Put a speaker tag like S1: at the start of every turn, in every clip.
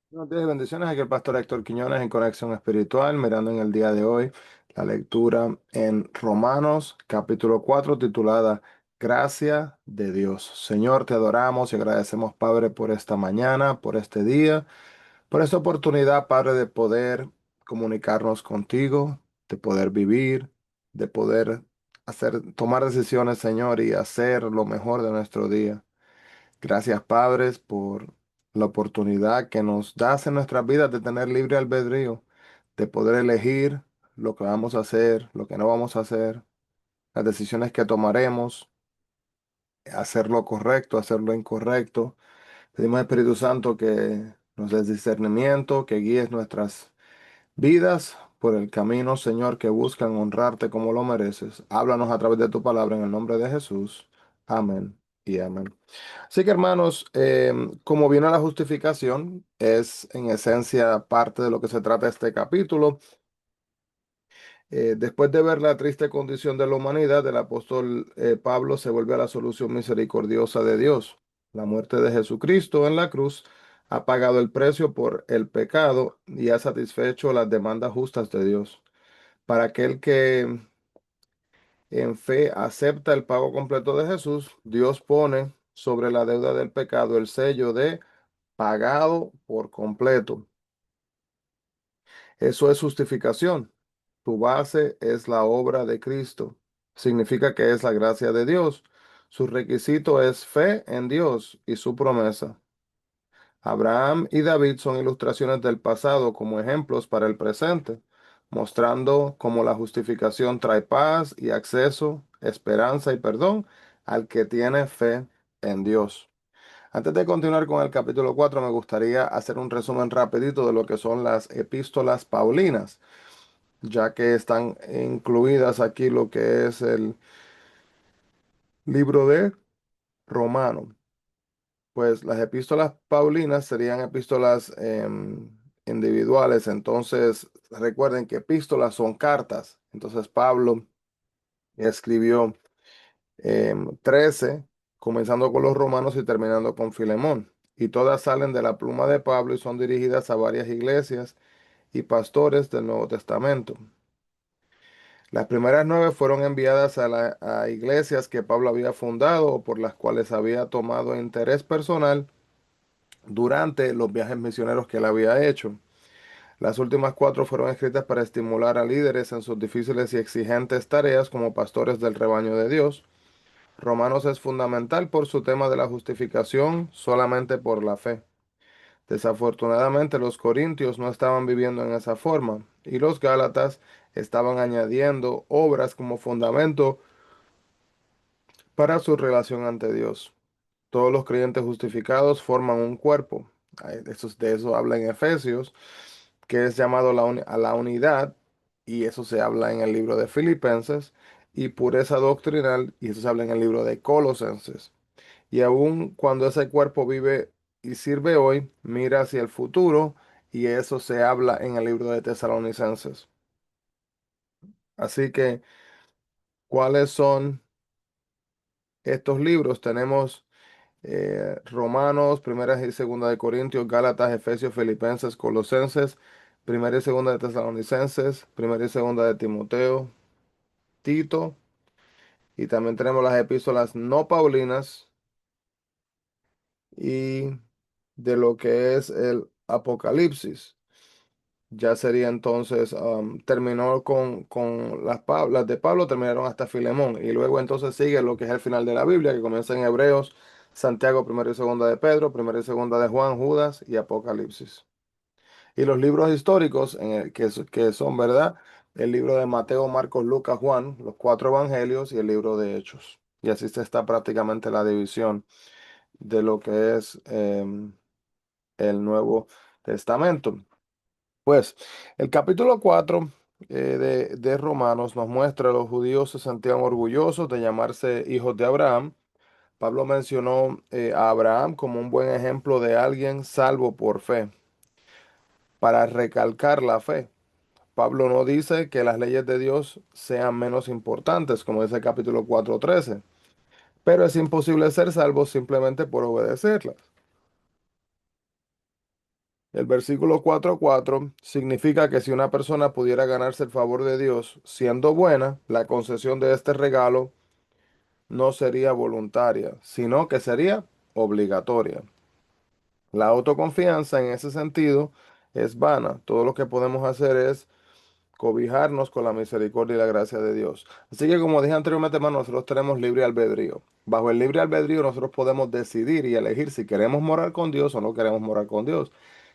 S1: Buenos días y bendiciones. Aquí el pastor Héctor Quiñones en Conexión Espiritual, mirando en el día de hoy la lectura en Romanos, capítulo 4, titulada Gracia de Dios. Señor, te adoramos y agradecemos, Padre, por esta mañana, por este día, por esta oportunidad, Padre, de poder comunicarnos contigo, de poder vivir, de poder tomar decisiones, Señor, y hacer lo mejor de nuestro día. Gracias, Padres, por la oportunidad que nos das en nuestras vidas de tener libre albedrío, de poder elegir lo que vamos a hacer, lo que no vamos a hacer, las decisiones que tomaremos, hacer lo correcto, hacer lo incorrecto. Pedimos, Espíritu Santo, que nos des discernimiento, que guíes nuestras vidas por el camino, Señor, que buscan honrarte como lo mereces. Háblanos a través de tu palabra en el nombre de Jesús. Amén y amén. Así que hermanos, como viene la justificación, es en esencia parte de lo que se trata este capítulo. Después de ver la triste condición de la humanidad, el apóstol Pablo se vuelve a la solución misericordiosa de Dios. La muerte de Jesucristo en la cruz ha pagado el precio por el pecado y ha satisfecho las demandas justas de Dios. Para aquel que en fe acepta el pago completo de Jesús, Dios pone sobre la deuda del pecado el sello de pagado por completo. Eso es justificación. Tu base es la obra de Cristo. Significa que es la gracia de Dios. Su requisito es fe en Dios y su promesa. Abraham y David son ilustraciones del pasado como ejemplos para el presente, mostrando cómo la justificación trae paz y acceso, esperanza y perdón al que tiene fe en Dios. Antes de continuar con el capítulo 4, me gustaría hacer un resumen rapidito de lo que son las epístolas paulinas, ya que están incluidas aquí lo que es el libro de Romano. Pues las epístolas paulinas serían epístolas individuales, entonces recuerden que epístolas son cartas. Entonces Pablo escribió 13, comenzando con los romanos y terminando con Filemón. Y todas salen de la pluma de Pablo y son dirigidas a varias iglesias y pastores del Nuevo Testamento. Las primeras 9 fueron enviadas a iglesias que Pablo había fundado o por las cuales había tomado interés personal durante los viajes misioneros que él había hecho. Las últimas 4 fueron escritas para estimular a líderes en sus difíciles y exigentes tareas como pastores del rebaño de Dios. Romanos es fundamental por su tema de la justificación solamente por la fe. Desafortunadamente los corintios no estaban viviendo en esa forma y los gálatas estaban añadiendo obras como fundamento para su relación ante Dios. Todos los creyentes justificados forman un cuerpo. De eso habla en Efesios, que es llamado a la unidad, y eso se habla en el libro de Filipenses, y pureza doctrinal, y eso se habla en el libro de Colosenses. Y aun cuando ese cuerpo vive y sirve hoy, mira hacia el futuro, y eso se habla en el libro de Tesalonicenses. Así que, ¿cuáles son estos libros? Tenemos Romanos, primera y segunda de Corintios, Gálatas, Efesios, Filipenses, Colosenses, primera y segunda de Tesalonicenses, primera y segunda de Timoteo, Tito, y también tenemos las epístolas no paulinas y de lo que es el Apocalipsis. Ya sería entonces, terminó con las de Pablo, terminaron hasta Filemón. Y luego entonces sigue lo que es el final de la Biblia, que comienza en Hebreos, Santiago, primera y segunda de Pedro, primera y segunda de Juan, Judas y Apocalipsis. Y los libros históricos, que son, ¿verdad? El libro de Mateo, Marcos, Lucas, Juan, los 4 evangelios y el libro de Hechos. Y así se está prácticamente la división de lo que es el Nuevo Testamento. Pues el capítulo 4 de Romanos nos muestra que los judíos se sentían orgullosos de llamarse hijos de Abraham. Pablo mencionó a Abraham como un buen ejemplo de alguien salvo por fe, para recalcar la fe. Pablo no dice que las leyes de Dios sean menos importantes, como dice el capítulo 4:13, pero es imposible ser salvo simplemente por obedecerlas. El versículo 4:4 significa que si una persona pudiera ganarse el favor de Dios siendo buena, la concesión de este regalo no sería voluntaria, sino que sería obligatoria. La autoconfianza en ese sentido es vana. Todo lo que podemos hacer es cobijarnos con la misericordia y la gracia de Dios. Así que como dije anteriormente, hermano, nosotros tenemos libre albedrío. Bajo el libre albedrío nosotros podemos decidir y elegir si queremos morar con Dios o no queremos morar con Dios.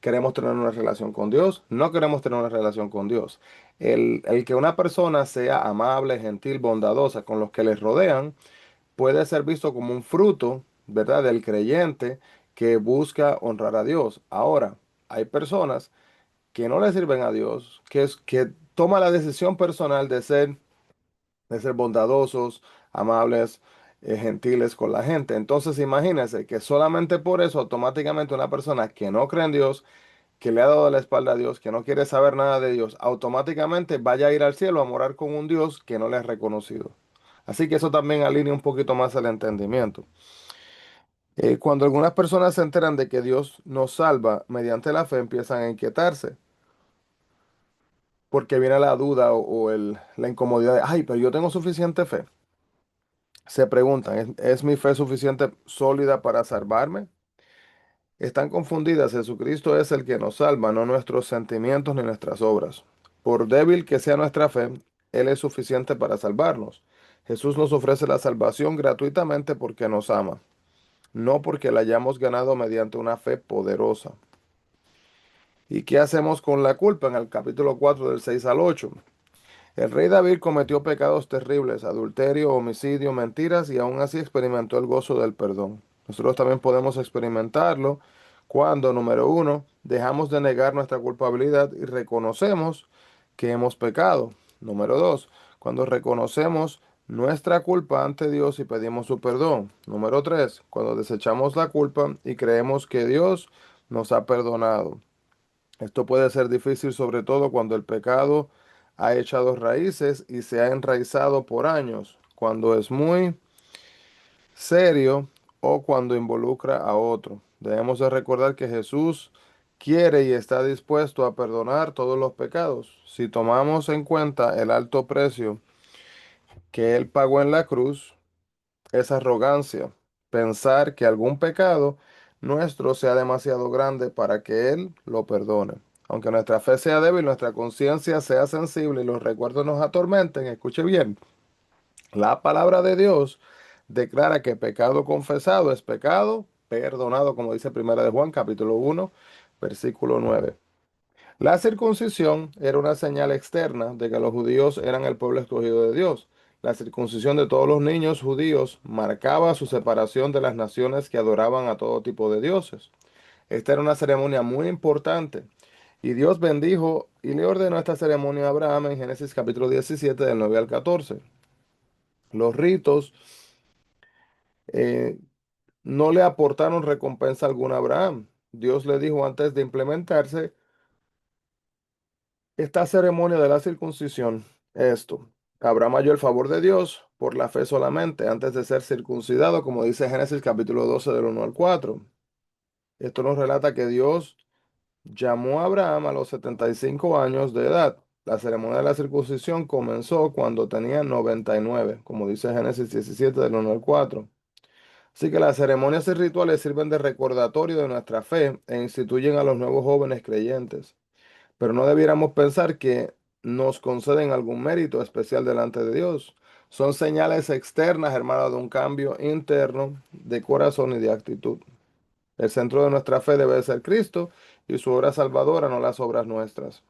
S1: Queremos tener una relación con Dios, no queremos tener una relación con Dios. El que una persona sea amable, gentil, bondadosa con los que les rodean, puede ser visto como un fruto, ¿verdad?, del creyente que busca honrar a Dios. Ahora, hay personas que no le sirven a Dios, que toma la decisión personal de ser bondadosos, amables, gentiles con la gente. Entonces, imagínense que solamente por eso automáticamente una persona que no cree en Dios, que le ha dado la espalda a Dios, que no quiere saber nada de Dios, automáticamente vaya a ir al cielo a morar con un Dios que no le ha reconocido. Así que eso también alinea un poquito más el entendimiento. Cuando algunas personas se enteran de que Dios nos salva mediante la fe, empiezan a inquietarse porque viene la duda la incomodidad de, ay, pero yo tengo suficiente fe. Se preguntan, ¿es mi fe suficiente sólida para salvarme? Están confundidas. Jesucristo es el que nos salva, no nuestros sentimientos ni nuestras obras. Por débil que sea nuestra fe, Él es suficiente para salvarnos. Jesús nos ofrece la salvación gratuitamente porque nos ama, no porque la hayamos ganado mediante una fe poderosa. ¿Y qué hacemos con la culpa? En el capítulo 4 del 6 al 8. El rey David cometió pecados terribles, adulterio, homicidio, mentiras, y aún así experimentó el gozo del perdón. Nosotros también podemos experimentarlo cuando, número uno, dejamos de negar nuestra culpabilidad y reconocemos que hemos pecado. Número dos, cuando reconocemos nuestra culpa ante Dios y pedimos su perdón. Número tres, cuando desechamos la culpa y creemos que Dios nos ha perdonado. Esto puede ser difícil sobre todo cuando el pecado ha echado raíces y se ha enraizado por años, cuando es muy serio o cuando involucra a otro. Debemos de recordar que Jesús quiere y está dispuesto a perdonar todos los pecados. Si tomamos en cuenta el alto precio que Él pagó en la cruz, es arrogancia pensar que algún pecado nuestro sea demasiado grande para que Él lo perdone. Aunque nuestra fe sea débil, nuestra conciencia sea sensible y los recuerdos nos atormenten, escuche bien, la palabra de Dios declara que pecado confesado es pecado perdonado, como dice Primera de Juan, capítulo 1, versículo 9. La circuncisión era una señal externa de que los judíos eran el pueblo escogido de Dios. La circuncisión de todos los niños judíos marcaba su separación de las naciones que adoraban a todo tipo de dioses. Esta era una ceremonia muy importante y Dios bendijo y le ordenó esta ceremonia a Abraham en Génesis capítulo 17 del 9 al 14. Los ritos eh, no le aportaron recompensa alguna a Abraham. Dios le dijo antes de implementarse esta ceremonia de la circuncisión, esto, Abraham halló el favor de Dios por la fe solamente, antes de ser circuncidado, como dice Génesis capítulo 12 del 1 al 4. Esto nos relata que Dios llamó a Abraham a los 75 años de edad. La ceremonia de la circuncisión comenzó cuando tenía 99, como dice Génesis 17 del 1 al 4. Así que las ceremonias y rituales sirven de recordatorio de nuestra fe e instituyen a los nuevos jóvenes creyentes, pero no debiéramos pensar que nos conceden algún mérito especial delante de Dios. Son señales externas, hermano, de un cambio interno de corazón y de actitud. El centro de nuestra fe debe ser Cristo y su obra salvadora, no las obras nuestras.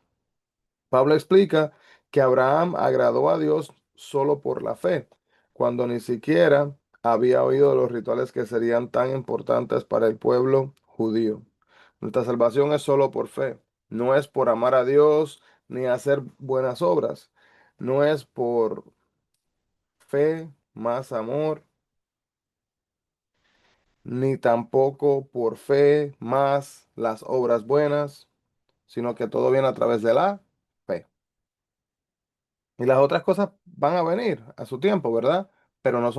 S1: Pablo explica que Abraham agradó a Dios solo por la fe, cuando ni siquiera había oído de los rituales que serían tan importantes para el pueblo judío. Nuestra salvación es solo por fe, no es por amar a Dios ni hacer buenas obras, no es por fe más amor, ni tampoco por fe más las obras buenas, sino que todo viene a través de la fe. Y las otras cosas van a venir a su tiempo, ¿verdad? Pero no es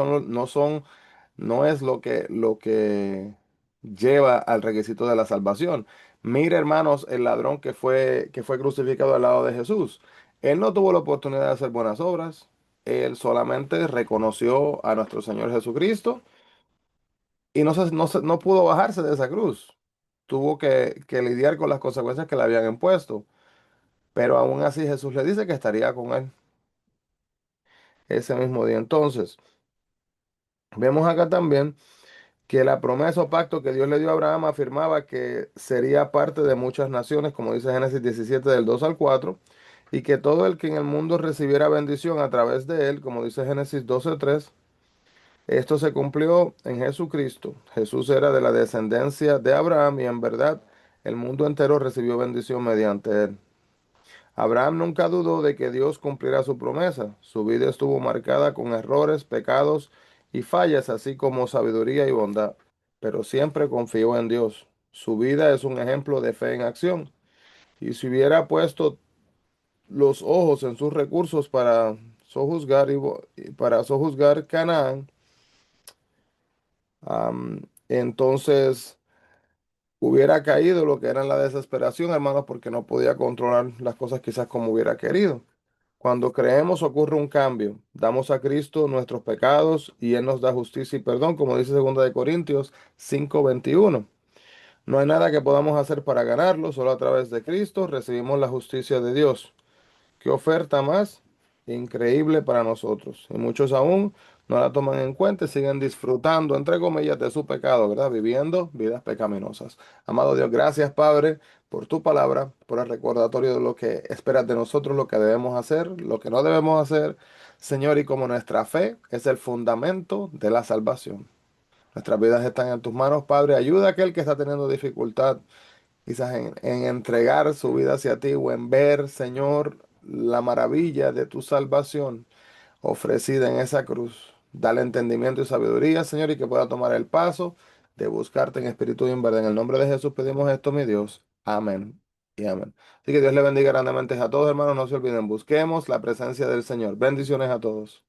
S1: lleva al requisito de la salvación. Mira, hermanos, el ladrón que fue crucificado al lado de Jesús. Él no tuvo la oportunidad de hacer buenas obras. Él solamente reconoció a nuestro Señor Jesucristo y no pudo bajarse de esa cruz. Tuvo que lidiar con las consecuencias que le habían impuesto. Pero aún así Jesús le dice que estaría con él ese mismo día. Entonces, vemos acá también que la promesa o pacto que Dios le dio a Abraham afirmaba que sería parte de muchas naciones, como dice Génesis 17 del 2 al 4, y que todo el que en el mundo recibiera bendición a través de él, como dice Génesis 12:3, esto se cumplió en Jesucristo. Jesús era de la descendencia de Abraham y en verdad el mundo entero recibió bendición mediante él. Abraham nunca dudó de que Dios cumplirá su promesa. Su vida estuvo marcada con errores, pecados y fallas, así como sabiduría y bondad, pero siempre confió en Dios. Su vida es un ejemplo de fe en acción. Y si hubiera puesto los ojos en sus recursos para sojuzgar, y para sojuzgar Canaán, entonces hubiera caído lo que era en la desesperación, hermanos, porque no podía controlar las cosas quizás como hubiera querido. Cuando creemos ocurre un cambio. Damos a Cristo nuestros pecados y Él nos da justicia y perdón, como dice 2 Corintios 5:21. No hay nada que podamos hacer para ganarlo, solo a través de Cristo recibimos la justicia de Dios. Qué oferta más increíble para nosotros. Y muchos aún no la toman en cuenta y siguen disfrutando, entre comillas, de su pecado, ¿verdad? Viviendo vidas pecaminosas. Amado Dios, gracias, Padre, por tu palabra, por el recordatorio de lo que esperas de nosotros, lo que debemos hacer, lo que no debemos hacer, Señor, y como nuestra fe es el fundamento de la salvación. Nuestras vidas están en tus manos, Padre. Ayuda a aquel que está teniendo dificultad quizás en entregar su vida hacia ti o en ver, Señor, la maravilla de tu salvación ofrecida en esa cruz. Dale entendimiento y sabiduría, Señor, y que pueda tomar el paso de buscarte en espíritu y en verdad. En el nombre de Jesús pedimos esto, mi Dios. Amén y amén. Así que Dios le bendiga grandemente a todos, hermanos. No se olviden, busquemos la presencia del Señor. Bendiciones a todos.